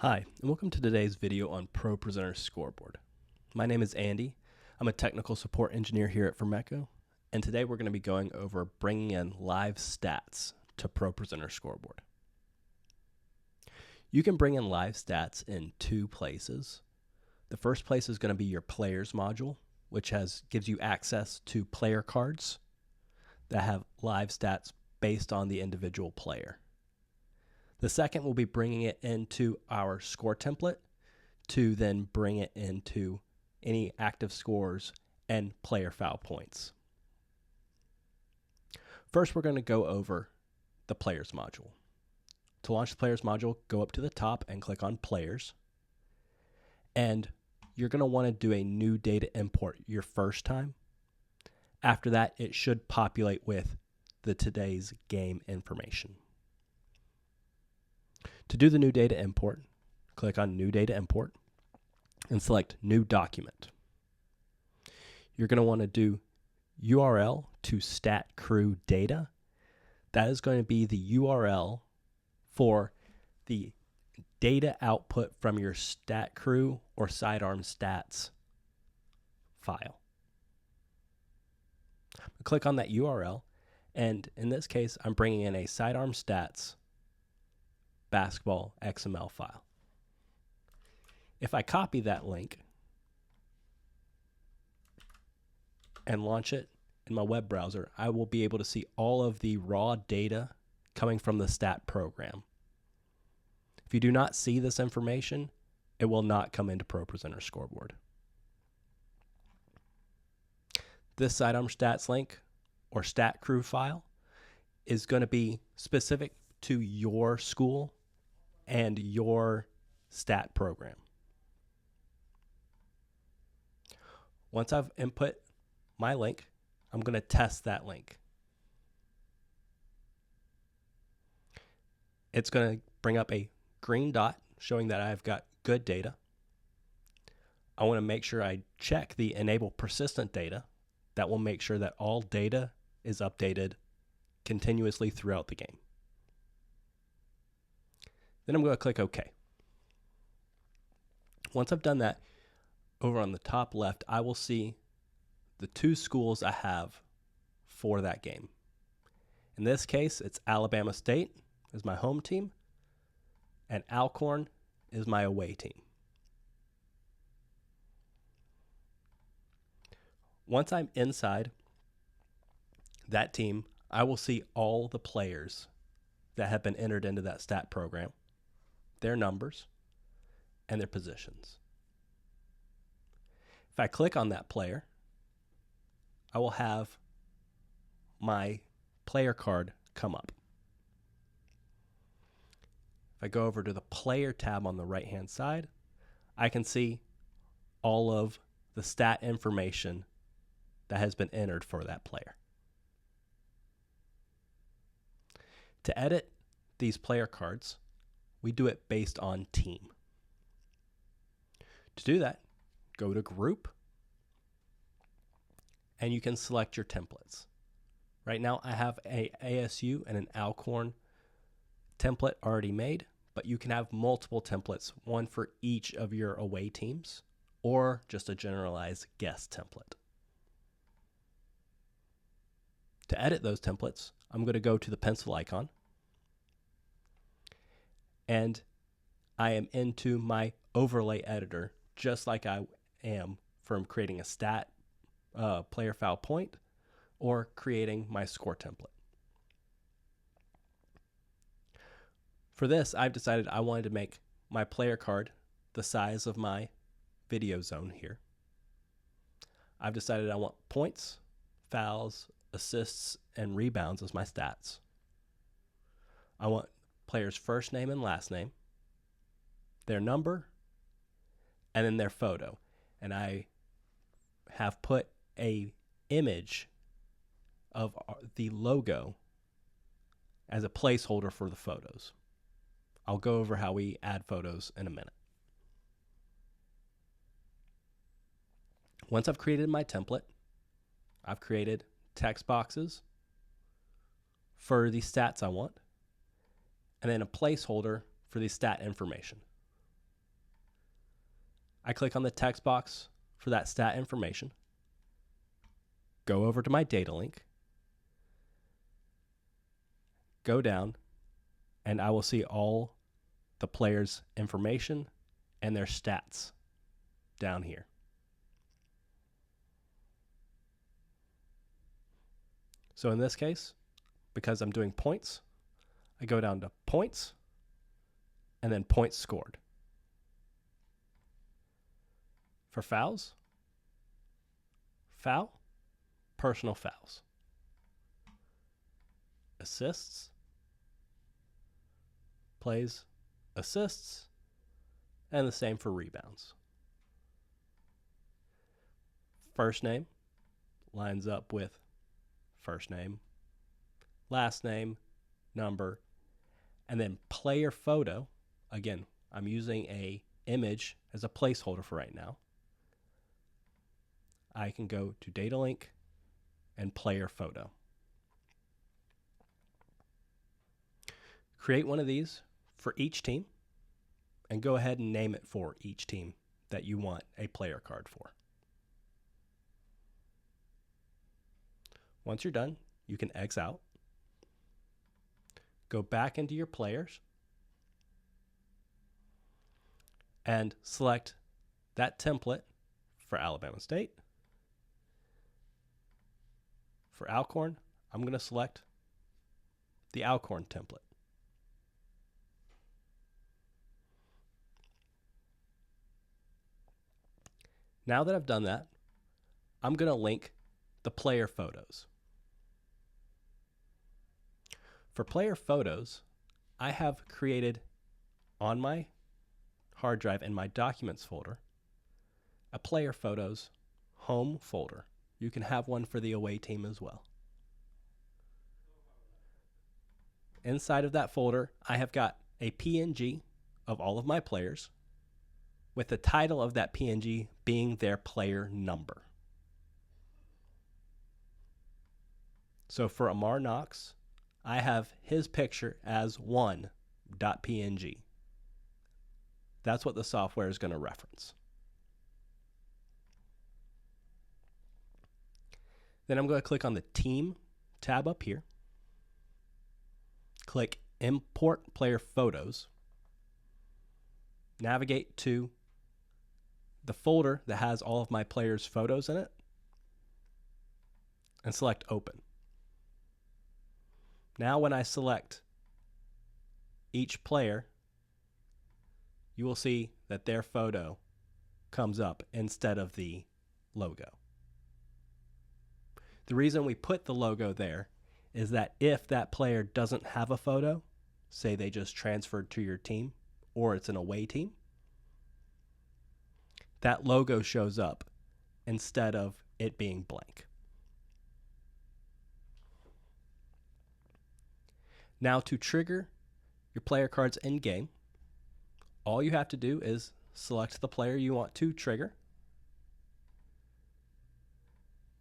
Hi, and welcome to today's video on ProPresenter Scoreboard. My name is Andy. I'm a technical support engineer here at Formetco, and today we're going to be going over bringing in live stats to ProPresenter Scoreboard. You can bring in live stats in two places. The first place is going to be your Players module, which gives you access to player cards that have live stats based on the individual player. The second will be bringing it into our score template to then bring it into any active scores and player foul points. First, we're going to go over the Players module. To launch the Players module, go up to the top and click on Players. And you're going to want to do a new data import your first time. After that, it should populate with the today's game information. To do the new data import, click on New Data Import and select New Document. You're going to want to do URL to stat crew data. That is going to be the URL for the data output from your stat crew or sidearm stats file. Click on that URL, and in this case, I'm bringing in a sidearm stats basketball XML file. If I copy that link and launch it in my web browser, I will be able to see all of the raw data coming from the stat program. If you do not see this information, it will not come into ProPresenter Scoreboard. This sidearm stats link or stat crew file is going to be specific to your school and your stat program. Once I've input my link, I'm going to test that link. It's going to bring up a green dot showing that I've got good data. I want to make sure I check the Enable Persistent Data. That will make sure that all data is updated continuously throughout the game. Then I'm going to click OK. Once I've done that, over on the top left, I will see the two schools I have for that game. In this case, it's Alabama State is my home team, and Alcorn is my away team. Once I'm inside that team, I will see all the players that have been entered into that stat program, their numbers, and their positions. If I click on that player, I will have my player card come up. If I go over to the Player tab on the right-hand side, I can see all of the stat information that has been entered for that player. To edit these player cards, we do it based on team. To do that, go to Group, and you can select your templates. Right now, I have an ASU and an Alcorn template already made, but you can have multiple templates, one for each of your away teams, or just a generalized guest template. To edit those templates, I'm going to go to the pencil icon, and I am into my overlay editor, just like I am from creating a stat player foul point or creating my score template. For this, I've decided I wanted to make my player card the size of my video zone here. I've decided I want points, fouls, assists, and rebounds as my stats. I want player's first name and last name, their number, and then their photo. And I have put a image of the logo as a placeholder for the photos. I'll go over how we add photos in a minute. Once I've created my template, I've created text boxes for the stats I want, and then a placeholder for the stat information. I click on the text box for that stat information, go over to my data link, go down, and I will see all the players' information and their stats down here. So in this case, because I'm doing points, I go down to points and then points scored. For fouls, foul, personal fouls. Assists, plays, assists, and the same for rebounds. First name lines up with first name, last name, number, and then player photo. Again, I'm using a image as a placeholder for right now. I can go to data link and player photo. Create one of these for each team and go ahead and name it for each team that you want a player card for. Once you're done, you can X out, go back into your players, and select that template for Alabama State. For Alcorn, I'm going to select the Alcorn template. Now that I've done that, I'm going to link the player photos. For player photos, I have created on my hard drive in my documents folder a player photos home folder. You can have one for the away team as well. Inside of that folder, I have got a PNG of all of my players with the title of that PNG being their player number. So for Amar Knox, I have his picture as 1.png. That's what the software is going to reference. Then I'm going to click on the Team tab up here. Click Import Player Photos. Navigate to the folder that has all of my players' photos in it and select Open. Now when I select each player, you will see that their photo comes up instead of the logo. The reason we put the logo there is that if that player doesn't have a photo, say they just transferred to your team or it's an away team, that logo shows up instead of it being blank. Now to trigger your player cards in game, all you have to do is select the player you want to trigger.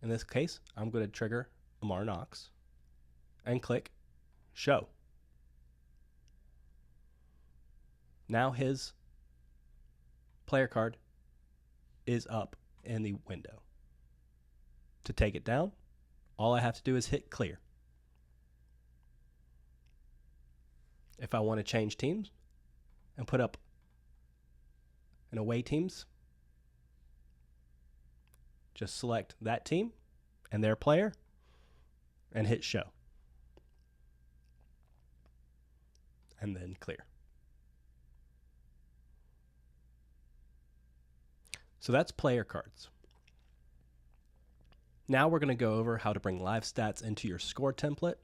In this case, I'm going to trigger Amar Knox and click Show. Now his player card is up in the window. To take it down, all I have to do is hit Clear. If I want to change teams and put up an away teams, just select that team and their player and hit Show. And then Clear. So that's player cards. Now we're going to go over how to bring live stats into your score template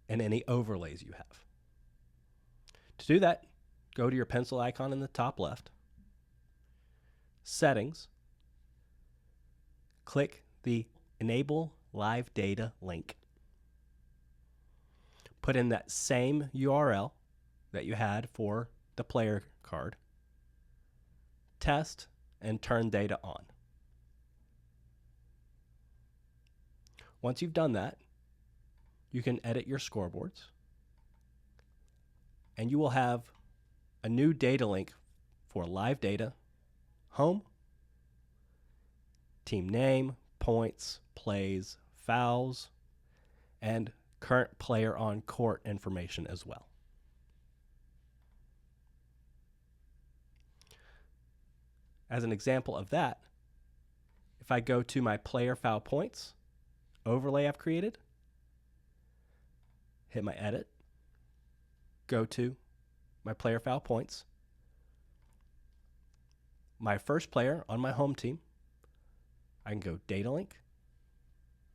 and any overlays you have. To do that, go to your pencil icon in the top left, Settings, click the Enable Live Data link. Put in that same URL that you had for the player card, test, and turn data on. Once you've done that, you can edit your scoreboards, and you will have a new data link for live data, home, team name, points, plays, fouls, and current player on court information as well. As an example of that, if I go to my player foul points overlay I've created, hit my edit, go to my player foul points, my first player on my home team, I can go data link,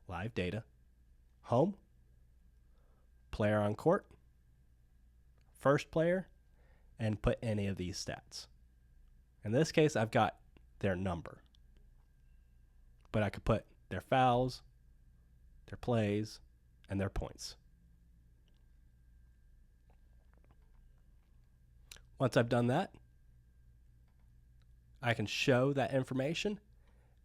live data, home, player on court, first player, and put any of these stats. In this case, I've got their number, but I could put their fouls, their plays, and their points. Once I've done that, I can show that information,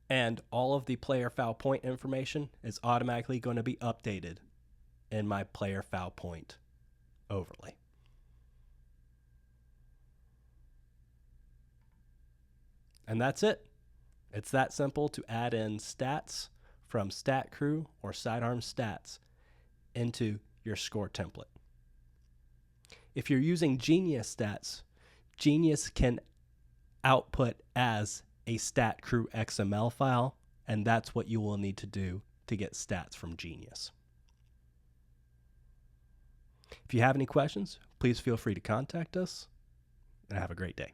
and all of the player foul point information is automatically going to be updated in my player foul point overlay. And that's it. It's that simple to add in stats from StatCrew or Sidearm Stats into your score template. If you're using Genius Stats, Genius can output as a StatCrew XML file, and that's what you will need to do to get stats from Genius. If you have any questions, please feel free to contact us, and have a great day.